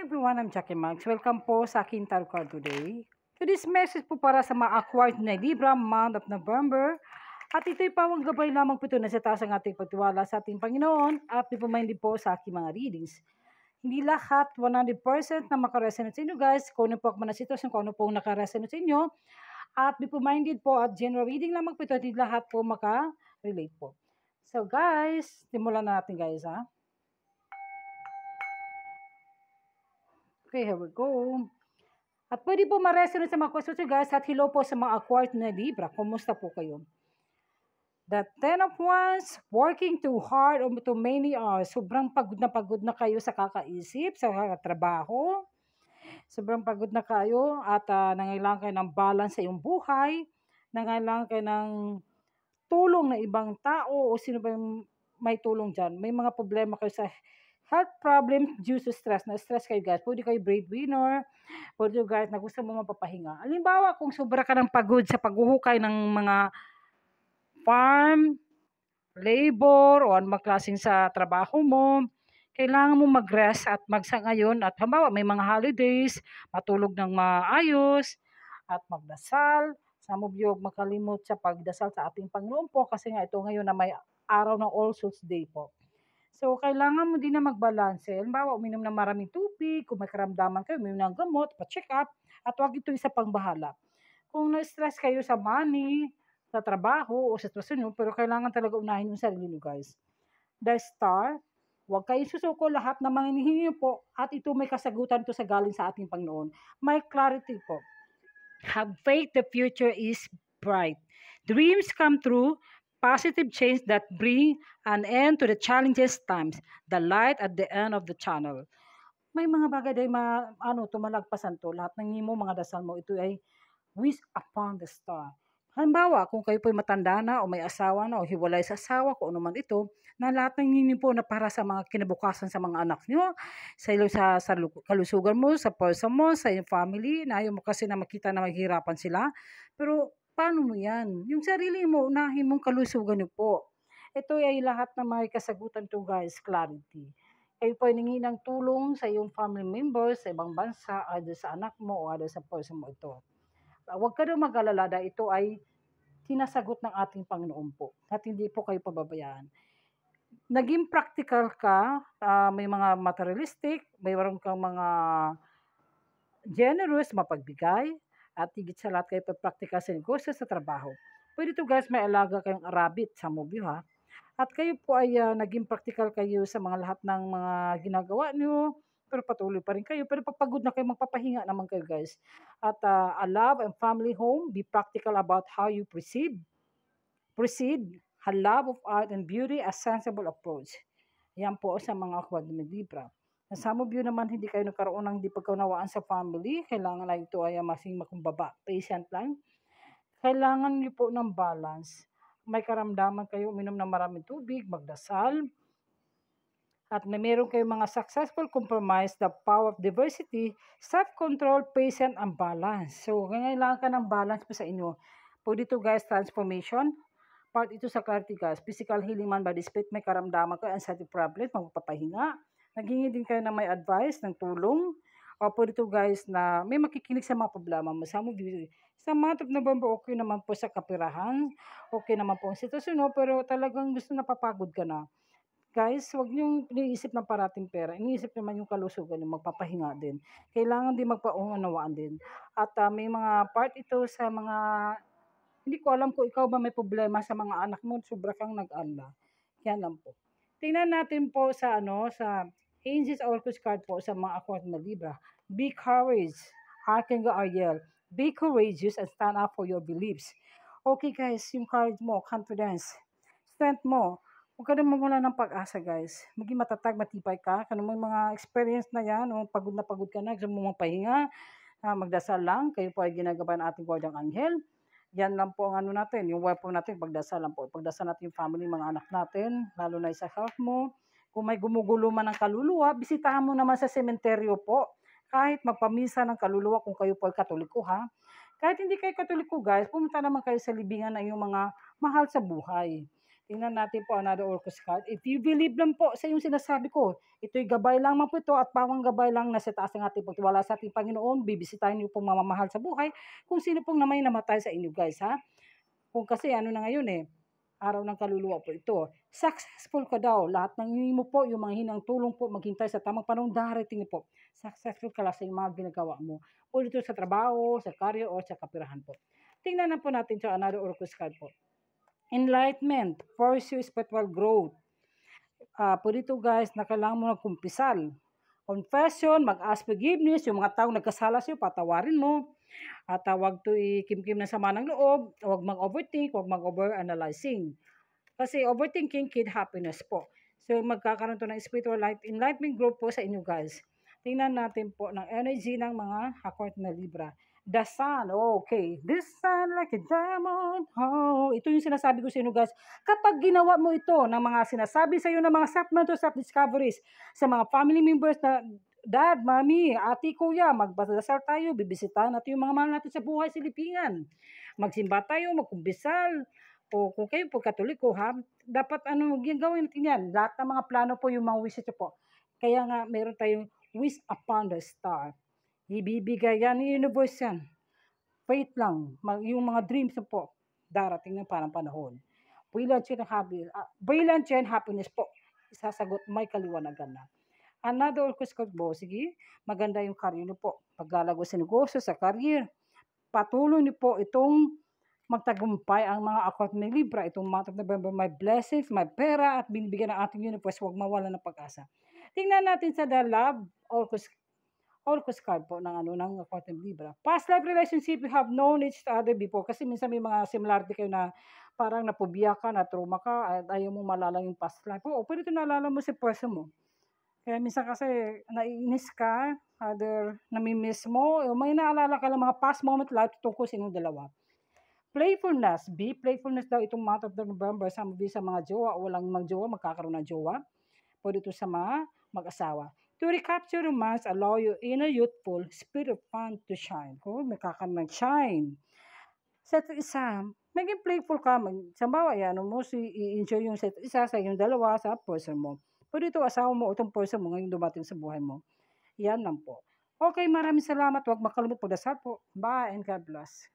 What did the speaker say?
Everyone, I'm Jackie Max. Welcome po sa aking tarot card today. Today's message po para sa mga acquired na Libra, month of November. At ito'y pawang gabay lamang po ito na sa taas ang ating pagtiwala sa ating Panginoon at ipumain din po sa aking mga readings. Hindi lahat 100% na makaresonate sa inyo guys. Kung ano po ako na sitwasyon, kung ano po nakaresonate sa inyo. At be minded po at general reading lamang po ito. Hindi lahat po maka-relate po. So guys, simulan na natin guys ha. Okay, here we go. At pwede po ma-resonate sa mga questions guys at hello po sa mga acquired na Libra. Kumusta po kayo? The 10 of Wands, working too hard or too many hours. Sobrang pagod na kayo sa kakaisip, sa trabaho. Sobrang pagod na kayo at nangailangan kayo ng balance sa iyong buhay. Nangailangan kayo ng tulong ng ibang tao o sino ba yung may tulong dyan. May mga problema kayo sa health problems due to stress. Na-stress kayo guys. Pwede kayo breadwinner. Pwede guys na gusto mo mapapahinga. Halimbawa, kung sobra ka ng pagod sa paghuhukay ng mga farm, labor, o anumang klaseng sa trabaho mo, kailangan mo mag-rest at magsangayon. At halimbawa, may mga holidays, matulog ng maayos, at magdasal. Some of you, makalimot sa pagdasal sa ating Panginoon po kasi nga ito ngayon na may araw ng All Souls Day po. So, kailangan mo din na magbalanse. Halimbawa, uminom ng maraming tubig, kung may karamdaman kayo, uminom ng gamot, pa-check up, at huwag ito isa pang bahala. Kung na-stress kayo sa money, sa trabaho, o sa sitwasyon nyo, pero kailangan talaga unahin yung sarili nyo, guys. The Star, huwag kayong susuko lahat ng mga hinihingi po, at ito may kasagutan to sa galing sa ating Panginoon. May clarity po. Have faith, the future is bright. Dreams come true, positive change that bring an end to the challenges times, the light at the end of the tunnel. May mga bagay day tumalagpasan to. Lahat ng mo, mga dasal mo, ito ay wish upon the star. Halimbawa, kung kayo po'y matanda na o may asawa na o hiwalay sa asawa, kung ano man ito, na lahat ng ninyo po na para sa mga kinabukasan sa mga anak nyo, sa kalusugan mo, sa person mo, sa iyong family, na ayaw mo kasi na makita na maghihirapan sila. Pero paano mo yan? Yung sarili mo, unahin mong kalusugan nyo po. Ito ay lahat na may kasagutan to guys, clarity. Kayo po ay nangingi ng tulong sa iyong family members, sa ibang bansa, either sa anak mo o either sa person mo ito. Huwag ka daw mag-alala dahil ito ay sinasagot ng ating Panginoon po at hindi po kayo pababayaan. Naging practical ka, may mga materialistic, mayroon kang mga generous, mapagbigay, at higit sa lahat kayo pa-practical sa negosyo, sa trabaho. Pwede ito guys, may alaga kayong rabbit sa movie ha. At kayo po ay naging practical kayo sa mga lahat ng mga ginagawa niyo, pero patuloy pa rin kayo. Pero pag pagod na kayo, magpapahinga naman kayo guys. At a love and family home, be practical about how you proceed. A love of art and beauty, a sensible approach. Yan po sa mga Aquarius na Libra. Some of you naman hindi kayo nagkaroon ng hindi pagkaunawaan sa family, kailangan na ito ay masing makumbaba, patient lang. Kailangan niyo po ng balance. May karamdaman kayo, uminom ng maraming tubig, magdasal, at meron kayong mga successful compromise, the power of diversity, self-control, patience, and balance. So, kailangan ka ng balance po sa inyo. Pwede ito guys, transformation. Part ito sa clarity guys. Physical healing man by the spirit, may karamdaman kayo, anxiety problem, magpapahinga. Naghingi din kayo na may advice, ng tulong. O pwede ito guys na may makikinig sa mga problema mo. Sa month of November, okay naman po sa kapirahan. Okay naman po ang sitwasyon, no? Pero talagang gusto napapagod ka na. Guys, huwag niyong iniisip ng parating pera. Iniisip naman yung kalusugan yung magpapahinga din. Kailangan din magpaunawaan din. At may mga part ito sa mga, hindi ko alam kung ikaw ba may problema sa mga anak mo, sobra kang nag-ala. Yan lang po. Tingnan natin po sa sa Angels Oracle card po sa mga Aquarius na Libra. Be courage. Archangel Ariel. Be courageous and stand up for your beliefs. Okay guys, yung courage mo, confidence, strength mo, huwag ka na mawala ng pag-asa guys. Maging matatag, matibay ka. Kung may mga experience na yan, pagod na pagod ka na, gusto mo magpahinga, magdasal lang. Kayo po ay ginagawa ng ating guardian angel. Yan lang po ang natin, yung weapon natin, pagdasal lang po. Pagdasal natin yung family, mga anak natin, lalo na sa health mo. Kung may gumugulo man ng kaluluwa, bisitahan mo naman sa sementeryo po. Kahit magpamisa ng kaluluwa kung kayo po ay katoliko ha. Kahit hindi kayo katoliko guys, pumunta naman kayo sa libingan ng iyong mga mahal sa buhay. Tingnan natin po another Orcus card. If you believe lang po sa yung sinasabi ko, ito'y gabay lang po ito at pawang gabay lang na sa taas ng ating pagtiwala sa ating Panginoon. Bibisitahin niyo pong mamamahal sa buhay kung sino pong namatay sa inyo guys ha. Kung kasi ano na ngayon araw ng kaluluwa po ito. Successful ka daw. Lahat ng mo po, yung mga hinang tulong po, maghintay sa tamang panahon, darating po. Successful ka lang sa mga ginagawa mo. O dito sa trabaho, sa career, o sa kapirahan po. Tingnan na po natin sa another Orcus card po. Enlightenment, pursue spiritual growth. Po dito guys, na kailangan mo nagkumpisal. Confession, mag-ask forgiveness, yung mga taong nagkasala sa'yo, patawarin mo. At huwag to ikimkim na sama ng loob, huwag mag-overthink, huwag mag-overanalyzing. Kasi overthinking kid happiness po. So magkakaroon to ng spiritual light enlightenment group po sa inyo guys. Tingnan natin po ng energy ng mga Aquarius na Libra. The sun, okay. The sun like a diamond, oh. Ito yung sinasabi ko sa inyo guys. Kapag ginawa mo ito ng mga sinasabi sa iyo ng mga self-mental self-discoveries sa mga family members na dad, mami, ate, kuya, magbasal tayo, bibisitahan natin yung mga mahal natin sa buhay silipingan. Magsimba tayo, magkumbisal, o kung kayo po katoliko ha, dapat gawin natin yan. Lahat ng mga plano po yung mga wishes po. Kaya nga meron tayong wish upon the star. Ibibigay yan ng universe yan. Faith lang. Yung mga dreams po, darating ng parang panahon. Brilliant and happiness po. Isasagot may kaliwanagan na. Another Orcus card po, sige, maganda yung career niyo po. Paglalago sa negosyo, sa career, patuloy niyo po itong magtagumpay ang mga Aquarius na Libra. Itong month of November, may blessings, may pera, at binibigyan ng ating universe, huwag mawala ng pag-asa. Tingnan natin sa The Love Orcus card po ng Aquarius na Libra. Past life relationship, you have known each other before. Kasi minsan may mga similarity kayo na parang napubiya ka, na trauma ka, at ayaw mong malala yung past life. Oo, pwede ito naalala mo si person mo. Kaya minsan kasi naiinis ka, other namimiss mo, may naalala ka lang mga past moment life tungkol sa inyong dalawa. Playfulness, be playfulness daw itong month of November sa mga jowa o walang mag-jowa, magkakaroon ng jowa. Pwede ito sa mga mag-asawa. To recapture romance, allow your inner youthful spirit of fun to shine. Kung magkakaroon ng shine. Sa isa, maging playful ka. Sambawa, i-enjoy yung set isa sa yung dalawa sa person mo. Pwede ito asawa mo o itong person mo ngayong dumating sa buhay mo. Yan lang po. Okay, maraming salamat. Huwag makalimut pagdasal po. Bye and God bless.